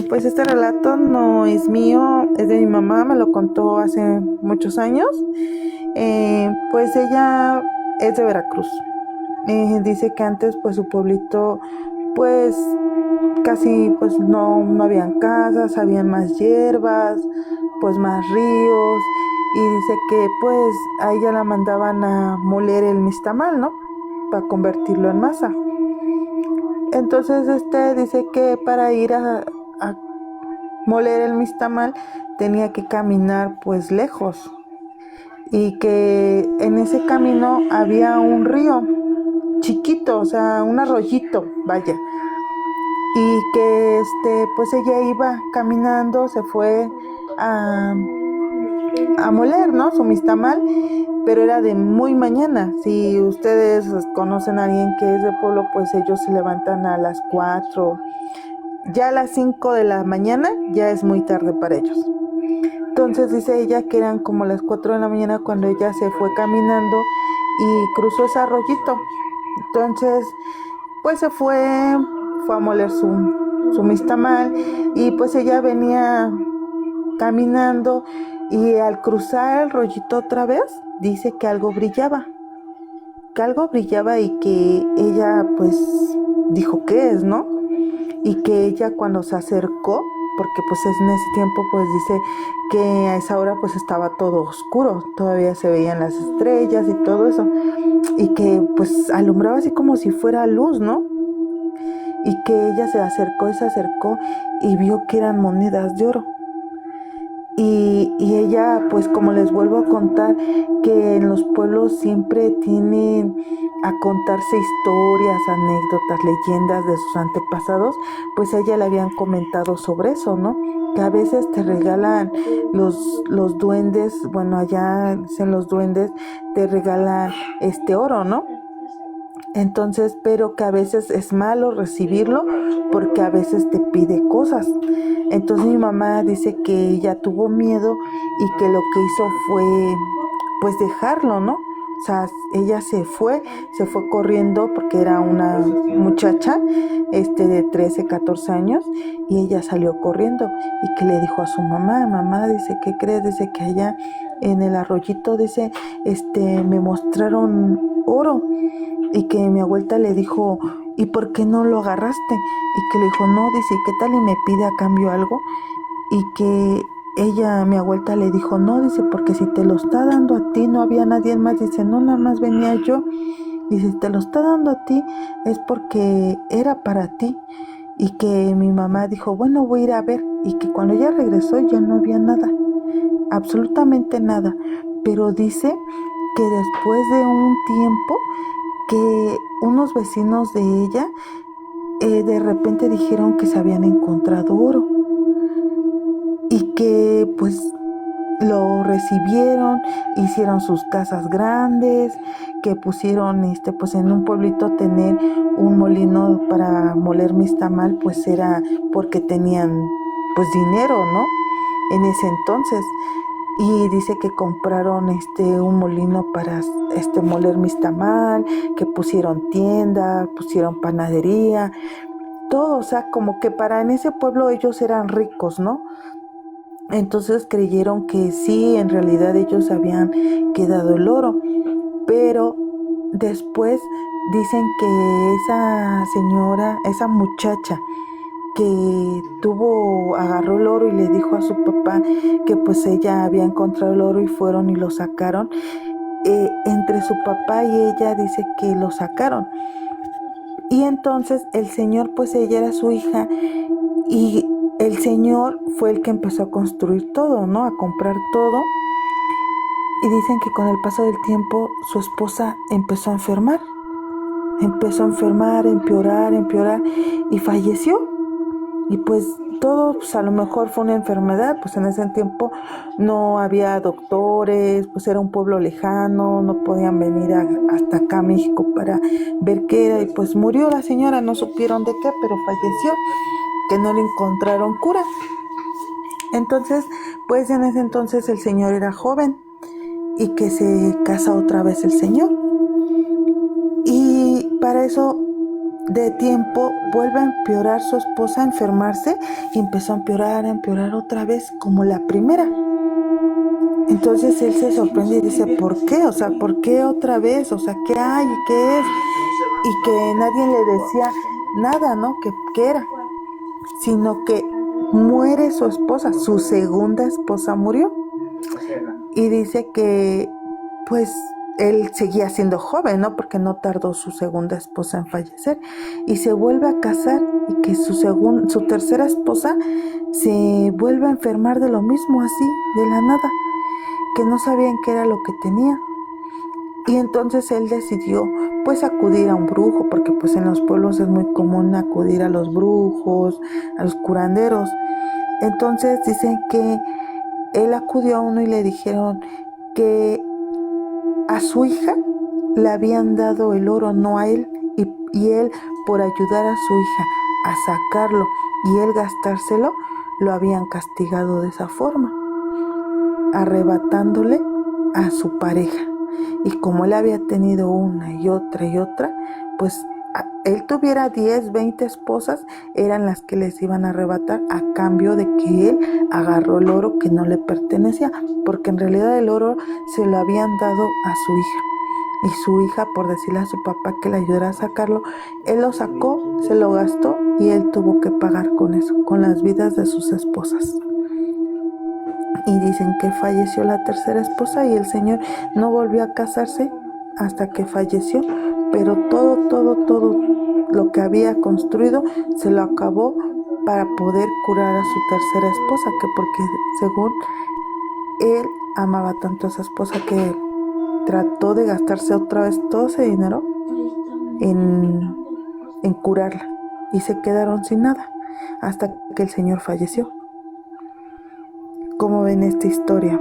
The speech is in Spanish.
Pues este relato no es mío, es de mi mamá, me lo contó hace muchos años. Pues ella es de Veracruz. Dice que antes pues su pueblito pues casi pues no habían casas, habían más hierbas, pues más ríos, y dice que pues a ella la mandaban a moler el mistamal, ¿no? Para convertirlo en masa. Entonces dice que para ir a moler el mistamal tenía que caminar pues lejos, y que en ese camino había un río chiquito, o sea, un arroyito, vaya, y que pues ella iba caminando, se fue a, a moler, ¿no? Su mistamal, pero era de muy mañana. Si ustedes conocen a alguien que es de pueblo, pues ellos se levantan a las 4, ya a las 5 de la mañana ya es muy tarde para ellos. Entonces dice ella que eran como las 4 de la mañana cuando ella se fue caminando y cruzó ese arroyito. Entonces, pues fue a moler su mistamal, y pues ella venía caminando, y al cruzar el rollito otra vez, dice que algo brillaba, y que ella pues dijo, ¿qué es, no? Y que ella cuando se acercó, porque pues en ese tiempo pues dice que a esa hora pues estaba todo oscuro, todavía se veían las estrellas y todo eso, y que pues alumbraba así como si fuera luz, ¿no? Y que ella se acercó y vio que eran monedas de oro. Y ella, pues como les vuelvo a contar, que en los pueblos siempre tienen a contarse historias, anécdotas, leyendas de sus antepasados, pues a ella le habían comentado sobre eso, ¿no? Que a veces te regalan los duendes, bueno, allá en los duendes te regalan oro, ¿no? Entonces, pero que a veces es malo recibirlo porque a veces te pide cosas. Entonces mi mamá dice que ella tuvo miedo y que lo que hizo fue pues dejarlo, ¿no? O sea, ella se fue corriendo porque era una muchacha de 13, 14 años, y ella salió corriendo, y que le dijo a su mamá, mamá, dice, ¿qué crees? Dice que allá en el arroyito, dice, me mostraron oro, y que mi abuelita le dijo, ¿y por qué no lo agarraste? Y que le dijo, no, dice, ¿qué tal y me pide a cambio algo? Y que mi abuelita le dijo, no, dice, porque si te lo está dando a ti, no había nadie más, dice, no, nada más venía yo, y si te lo está dando a ti, es porque era para ti. Y que mi mamá dijo, bueno, voy a ir a ver, y que cuando ella regresó ya no había nada, absolutamente nada, pero dice que después de un tiempo, que unos vecinos de ella de repente dijeron que se habían encontrado oro, y que pues lo recibieron, hicieron sus casas grandes, que pusieron pues en un pueblito tener un molino para moler mistamal, pues era porque tenían pues dinero, ¿no? En ese entonces. Y dice que compraron un molino para moler mistamal, que pusieron tienda, pusieron panadería, todo, o sea, como que para en ese pueblo ellos eran ricos, ¿no? Entonces creyeron que sí, en realidad ellos habían quedado el oro, pero después dicen que esa señora, esa muchacha que agarró el oro y le dijo a su papá que pues ella había encontrado el oro, y fueron y lo sacaron. Entre su papá y ella dice que lo sacaron. Y entonces el señor, pues ella era su hija, y el señor fue el que empezó a construir todo, ¿no? A comprar todo. Y dicen que con el paso del tiempo su esposa empezó a enfermar. Empezó a enfermar, a empeorar, y falleció. Y pues todo, pues a lo mejor fue una enfermedad, pues en ese tiempo no había doctores, pues era un pueblo lejano, no podían venir hasta acá a México para ver qué era, y pues murió la señora, no supieron de qué, pero falleció, que no le encontraron cura. Entonces, pues en ese entonces el señor era joven, y que se casa otra vez el señor. Y para eso de tiempo vuelve a empeorar su esposa, a enfermarse, y empezó a empeorar otra vez como la primera. Entonces él se sorprende y dice, ¿por qué? O sea, ¿por qué otra vez? O sea, ¿qué hay? ¿Qué es? Y que nadie le decía nada, ¿no? ¿Qué era? Sino que muere su esposa, su segunda esposa murió. Y dice que, pues, él seguía siendo joven, ¿no? Porque no tardó su segunda esposa en fallecer. Y se vuelve a casar y que su tercera esposa se vuelve a enfermar de lo mismo, así, de la nada, que no sabían qué era lo que tenía. Y entonces él decidió pues acudir a un brujo, porque pues en los pueblos es muy común acudir a los brujos, a los curanderos. Entonces dicen que él acudió a uno y le dijeron que a su hija le habían dado el oro, no a él, y él, por ayudar a su hija a sacarlo y él gastárselo, lo habían castigado de esa forma, arrebatándole a su pareja. Y como él había tenido una y otra, pues él tuviera 10, 20 esposas, eran las que les iban a arrebatar a cambio de que él agarró el oro que no le pertenecía, porque en realidad el oro se lo habían dado a su hija. Y su hija, por decirle a su papá que le ayudara a sacarlo, él lo sacó, se lo gastó y él tuvo que pagar con eso, con las vidas de sus esposas. Y dicen que falleció la tercera esposa y el señor no volvió a casarse hasta que falleció, pero todo lo que había construido se lo acabó para poder curar a su tercera esposa, que porque según él amaba tanto a esa esposa que trató de gastarse otra vez todo ese dinero en curarla, y se quedaron sin nada hasta que el señor falleció. ¿Cómo ven esta historia?